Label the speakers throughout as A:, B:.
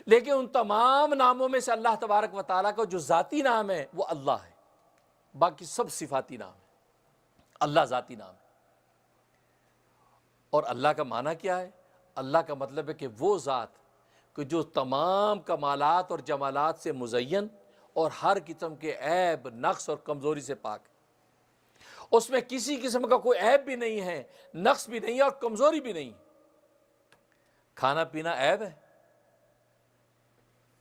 A: لیکن ان تمام ناموں میں سے اللہ تبارک و تعالیٰ کا جو ذاتی نام ہے وہ اللہ ہے، باقی سب صفاتی نام ہے، اللہ ذاتی نام ہے۔ اور اللہ کا معنی کیا ہے؟ اللہ کا مطلب ہے کہ وہ ذات کہ جو تمام کمالات اور جمالات سے مزین اور ہر قسم کے عیب، نقص اور کمزوری سے پاک ہے، اس میں کسی قسم کا کوئی عیب بھی نہیں ہے، نقص بھی نہیں ہے اور کمزوری بھی نہیں ہے۔ کھانا پینا عیب ہے؟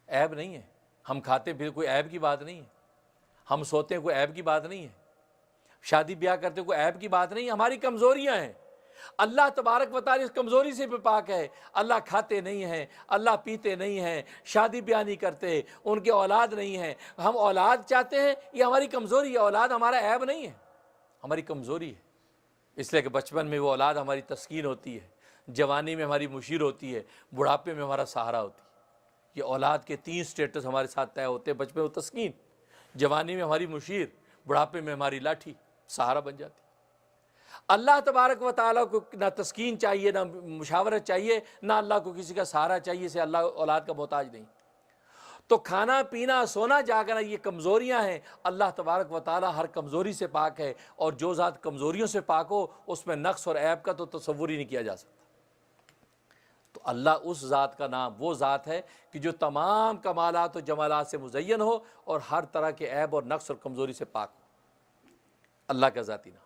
A: عیب نہیں ہے۔ ہم کھاتے پھر کوئی عیب کی بات نہیں ہے، ہم سوتے ہیں کوئی عیب کی بات نہیں ہے، شادی بیاہ کرتے کوئی عیب کی بات نہیں ہے، ہماری کمزوریاں ہیں۔ اللہ تبارک و تعالیٰ اس کمزوری سے بھی پاک ہے۔ اللہ کھاتے نہیں ہیں، اللہ پیتے نہیں ہیں، شادی بیاہ نہیں کرتے، ان کے اولاد نہیں ہیں۔ ہم اولاد چاہتے ہیں، یہ ہماری کمزوری ہے۔ اولاد ہمارا عیب نہیں ہے، ہماری کمزوری ہے، اس لیے کہ بچپن میں وہ اولاد ہماری تسکین ہوتی ہے، جوانی میں ہماری مشیر ہوتی ہے، بڑھاپے میں ہمارا سہارا ہوتی ہے۔ یہ اولاد کے 3 سٹیٹس ہمارے ساتھ طے ہوتے ہیں، بچپن میں وہ تسکین، جوانی میں ہماری مشیر، بڑھاپے میں ہماری لاٹھی، سہارا بن جاتی ہے۔ اللہ تبارک و تعالیٰ کو نہ تسکین چاہیے، نہ مشاورت چاہیے، نہ اللہ کو کسی کا سہارا چاہیے، سے اللہ اولاد کا محتاج نہیں۔ تو کھانا پینا سونا جاگنا یہ کمزوریاں ہیں، اللہ تبارک و تعالیٰ ہر کمزوری سے پاک ہے، اور جو ذات کمزوریوں سے پاک ہو اس میں نقص اور عیب کا تو تصور ہی نہیں کیا جا سکتا۔ تو اللہ اس ذات کا نام وہ ذات ہے کہ جو تمام کمالات و جمالات سے مزین ہو اور ہر طرح کے عیب اور نقص اور کمزوری سے پاک ہو، اللہ کا ذاتی نام۔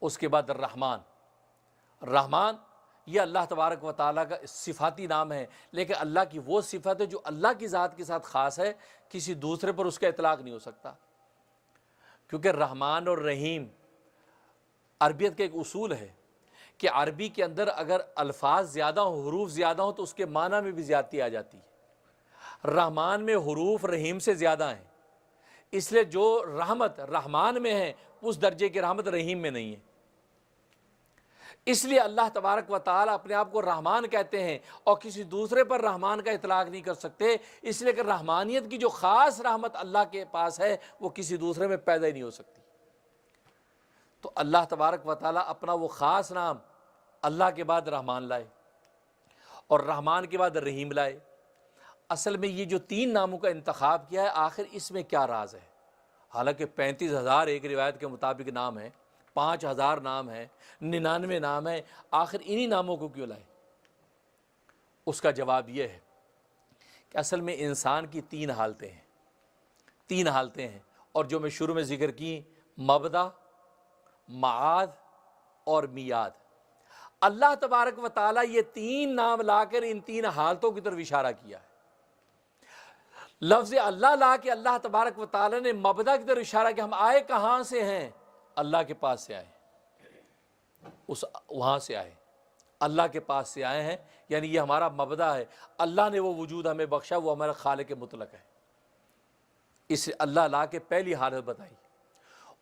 A: اس کے بعد الرحمن۔ رحمان یہ اللہ تبارک و تعالیٰ کا صفاتی نام ہے، لیکن اللہ کی وہ صفت ہے جو اللہ کی ذات کے ساتھ خاص ہے، کسی دوسرے پر اس کا اطلاق نہیں ہو سکتا۔ کیونکہ رحمان اور رحیم عربیت کا ایک اصول ہے کہ عربی کے اندر اگر الفاظ زیادہ ہوں، حروف زیادہ ہوں، تو اس کے معنی میں بھی زیادتی آ جاتی ہے۔ رحمان میں حروف رحیم سے زیادہ ہیں، اس لیے جو رحمت رحمان میں ہے اس درجے کی رحمت رحیم میں نہیں ہے۔ اس لیے اللہ تبارک و تعالیٰ اپنے آپ کو رحمان کہتے ہیں اور کسی دوسرے پر رحمان کا اطلاق نہیں کر سکتے، اس لیے کہ رحمانیت کی جو خاص رحمت اللہ کے پاس ہے وہ کسی دوسرے میں پیدا ہی نہیں ہو سکتی۔ تو اللہ تبارک و تعالیٰ اپنا وہ خاص نام اللہ کے بعد رحمان لائے اور رحمان کے بعد رحیم لائے۔ اصل میں یہ جو 3 ناموں کا انتخاب کیا ہے، آخر اس میں کیا راز ہے؟ حالانکہ 35,000 ایک روایت کے مطابق نام ہے، 5,000 نام ہے، 99 نام ہے، آخر انہی ناموں کو کیوں لائے؟ اس کا جواب یہ ہے کہ اصل میں انسان کی 3 حالتیں ہیں، 3 حالتیں ہیں، اور جو میں شروع میں ذکر کی، مبدا، معاد اور میعاد۔ اللہ تبارک و تعالیٰ یہ 3 نام لا کر ان 3 حالتوں کی طرف اشارہ کیا ہے۔ لفظ اللہ لا کے اللہ تبارک و تعالیٰ نے مبدا کی طرف اشارہ کیا، ہم آئے کہاں سے ہیں؟ اللہ کے پاس سے آئے، وہاں سے آئے، اللہ کے پاس سے آئے ہیں، یعنی یہ ہمارا مبدا ہے۔ اللہ نے وہ وجود ہمیں بخشا، وہ ہمارا خالق مطلق ہے۔ اس اللہ لا کے پہلی حالت بتائی۔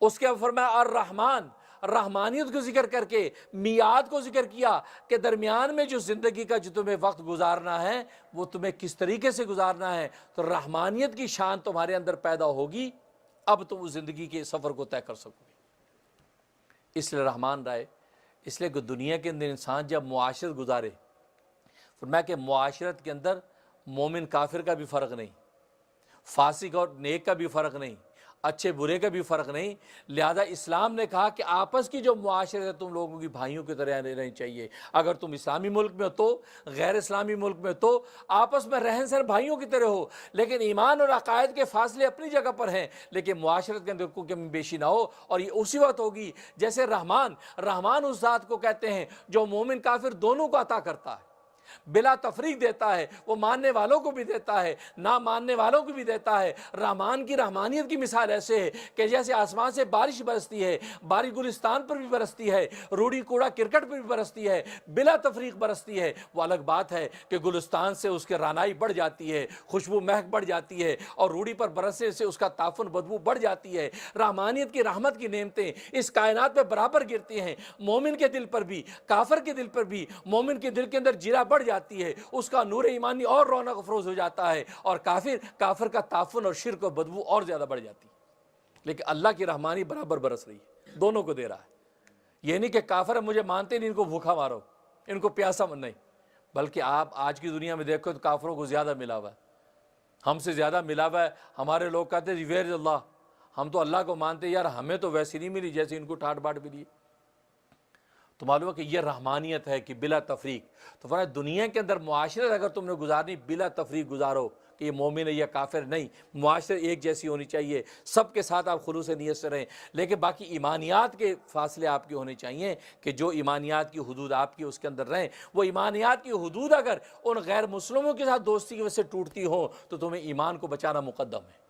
A: اس کے بعد فرمایا الرحمن، رحمانیت کو ذکر کر کے میعاد کو ذکر کیا کہ درمیان میں جو زندگی کا جو تمہیں وقت گزارنا ہے وہ تمہیں کس طریقے سے گزارنا ہے، تو رحمانیت کی شان تمہارے اندر پیدا ہوگی، اب تم اس زندگی کے سفر کو طے کر سکو گے۔ اس لیے رحمان رائے، اس لیے کہ دنیا کے اندر انسان جب معاشرت گزارے، فرمایا کہ معاشرت کے اندر مومن کافر کا بھی فرق نہیں، فاسق اور نیک کا بھی فرق نہیں، اچھے برے کا بھی فرق نہیں۔ لہذا اسلام نے کہا کہ آپس کی جو معاشرت ہے تم لوگوں کی بھائیوں کی طرح رہنی چاہیے۔ اگر تم اسلامی ملک میں ہو تو، غیر اسلامی ملک میں تو آپس میں رہن سہن بھائیوں کی طرح ہو، لیکن ایمان اور عقائد کے فاصلے اپنی جگہ پر ہیں، لیکن معاشرت کے اندر کوئی کمی بیشی نہ ہو۔ اور یہ اسی وقت ہوگی جیسے رحمان اس ذات کو کہتے ہیں جو مومن کافر دونوں کو عطا کرتا ہے، بلا تفریق دیتا ہے، وہ ماننے والوں کو بھی دیتا ہے، نہ ماننے والوں کو بھی دیتا ہے۔ رحمان کی رحمانیت کی مثال ایسے ہے کہ جیسے آسمان سے بارش برستی ہے، بارش گلستان پر بھی برستی ہے، روڑی کوڑا کرکٹ پر بھی برستی ہے، بلا تفریق برستی ہے۔ وہ الگ بات ہے کہ گلستان سے اس کے رانائی بڑھ جاتی ہے، خوشبو مہک بڑھ جاتی ہے، اور روڑی پر برسنے سے اس کا تعفن بدبو بڑھ جاتی ہے۔ رحمانیت کی رحمت کی نعمتیں اس کائنات میں برابر گرتی ہیں، مومن کے دل پر بھی، کافر کے دل پر بھی۔ مومن کے دل کے اندر جیرہ بڑھ جاتی ہے، اس کا نور ایمانی اور رونق افروز ہو جاتا ہے، اور کافر کا تعفن اور شرک و بدبو اور زیادہ بڑھ جاتی ہے۔ لیکن اللہ کی رحمانی برابر برس رہی ہے، دونوں کو دے رہا ہے۔ یہ نہیں کہ کافر مجھے مانتے نہیں، ان کو بھوکا مارو، ان کو پیاسا نہیں، بلکہ آپ آج کی دنیا میں دیکھو تو کافروں کو زیادہ ملا ہوا ہے، ہم سے زیادہ ملا ہوا ہے۔ ہمارے لوگ کہتے ہیں ویئر از اللہ، ہم تو اللہ کو مانتے، یار ہمیں تو ویسی نہیں ملی جیسے ان کو ٹھاٹ باٹ ملی ہے۔ تو معلوم ہے کہ یہ رحمانیت ہے کہ بلا تفریق۔ تو فرمایا دنیا کے اندر معاشرت اگر تم نے گزارنی بلا تفریق گزارو، کہ یہ مومن ہے یا کافر نہیں، معاشرت ایک جیسی ہونی چاہیے، سب کے ساتھ آپ خلوص نیت سے رہیں، لیکن باقی ایمانیات کے فاصلے آپ کے ہونے چاہیے کہ جو ایمانیات کی حدود آپ کی اس کے اندر رہیں۔ وہ ایمانیات کی حدود اگر ان غیر مسلموں کے ساتھ دوستی کی وجہ سے ٹوٹتی ہوں تو تمہیں ایمان کو بچانا مقدم ہے۔